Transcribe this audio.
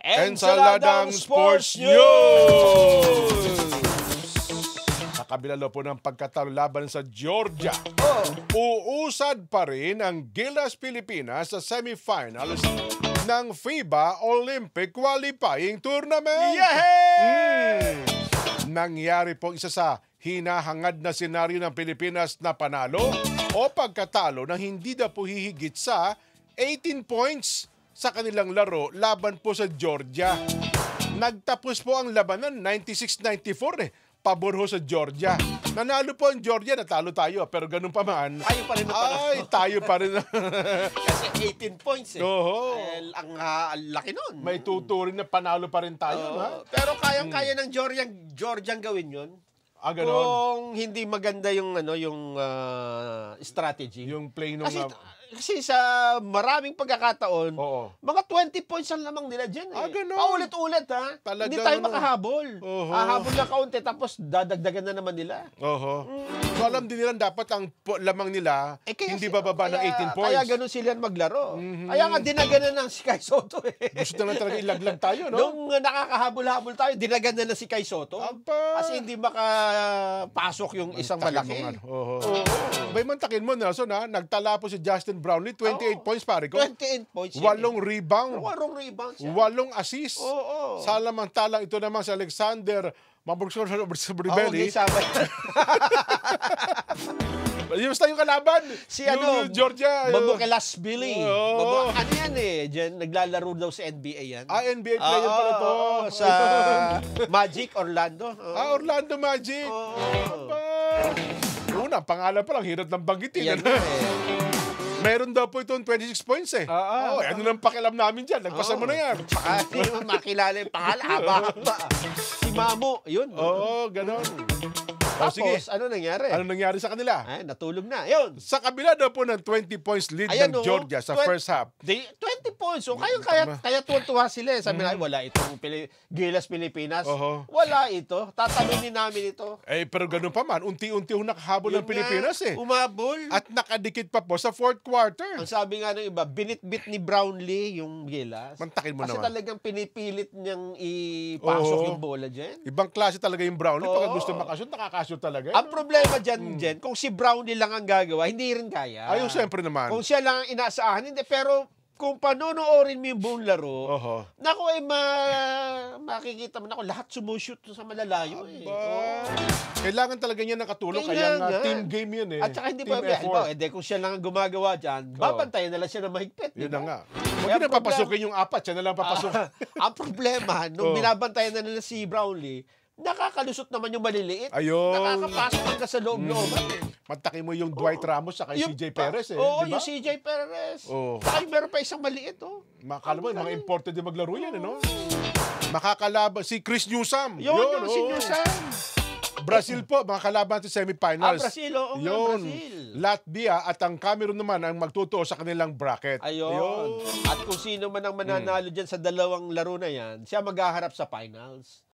Ensaladang Sports News! Sa kabila po ng pagkatalo laban sa Georgia, uusad pa rin ang Gilas Pilipinas sa semifinals ng FIBA Olympic Qualifying Tournament. Yehey! Nangyari po isa sa hinahangad na senaryo ng Pilipinas na panalo o pagkatalo na hindi na po hihigit sa 18 points sa kanilang laro laban po sa Georgia. Nagtapos po ang labanan 96-94 pabor ho sa Georgia. Nanalo po ang Georgia, natalo tayo. Pero ganun pa man. Tayo pa rin na panalo. Ay, tayo pa rin. Kasi 18 points eh. Oho. Ang laki nun. May tuturin na panalo pa rin tayo. Ha? Pero kayang-kaya ng Georgian gawin yun. Ganon. Kung hindi maganda yung strategy. Yung play nung... Kasi sa maraming pagkakataon, mga 20 points ang lamang nila dyan eh. Ganon. Paulit-ulit ha. Talagang hindi tayo makahabol. Hahabol na kaunti tapos dadagdagan na naman nila. So alam din nila dapat ang lamang nila hindi bababa ng 18 points. Kaya ganun sila maglaro. Kaya nga dinaganan ng si Kai Sotto eh. Gusto na talaga ilaglag tayo, no? Nung nakakahabol-habol tayo, dinaganan na si Kai Sotto. Kasi hindi makapasok yung isang malaki. May mantakin mo, Nelson, ha? Nagtala po si Justin Brownlee, 28 points, pare ko. 28 points. 8 rebound. 8 rebounds. 8 assist. Samantalang ito naman si Alexander Maburgsor-Bribeli. Basta yung kalaban. Si yung Georgia. Mabukelas Billy. Ano yan eh. Diyan, naglalaro daw sa NBA yan. NBA player pala to. Sa Magic, Orlando. Orlando Magic. Una, pangalan pa lang, hirap ng banggitin. Yan Meron daw po itong 26 points eh. Ano nang pakialam namin dyan? Nagpasa mo na yan. Hindi mo makilala yung pangalan. Haba-haba. Si Mamo, yun. Ganon. Tapos, sige. ano nangyari? Ano nangyari sa kanila? Natulog na. Yun. Sa kabila daw po ng 20 points lead ng Georgia sa first half. 20 points. So, kaya tuwa sila. Sabi na, wala itong Gilas Pilipinas. Wala ito. Tatalunin namin ito. Pero ganun pa man, unti-unti nakahabol ng Pilipinas eh. Umabol. At nakadikit pa po sa fourth quarter. Ang sabi nga ng iba, binit-bit ni Brownlee yung Gilas. Mantakin mo Kasi naman. talagang pinipilit niyang ipasok yung bola dyan. Ibang klase talaga yung Brownlee. Pag gusto makashoot, nakakashoot talaga. Ang problema dyan, Jen, kung si Brownlee lang ang gagawa, hindi rin kaya. Siyempre naman. Kung siya lang ang inaasahan, hindi. Pero kung panonoorin mo yung buong laro, naku makikita mo, lahat sumushoot sa malalayo eh. Kailangan talaga niya ng katulong, kaya nga team game yun eh. At saka hindi pa, kung siya lang ang gumagawa dyan, babantayan na lang siya na mahigpit. Yun na nga. Huwag na papasukin yung apat, siya na lang papasukin. Ang problema, nung binabantayan na nila si Brownlee, nakakalusot naman yung maliliit. Nakakapasok hanggang sa loob-looban. Mantakin mo yung Dwight Ramos at yung CJ Perez eh. Oo, yung CJ Perez. Saka meron pa isang maliit. Makakala mo, mga imported din maglaro yan. Makakalaban si Chris Newsom. Yun, si Newsom. Brazil po, mga kalaban sa semifinals. Brazil, Brazil. Latvia at ang Cameroon naman ang magtutuo sa kanilang bracket. Ayun. At kung sino man ang mananalo dyan sa dalawang laro na yan, siya maghaharap sa finals.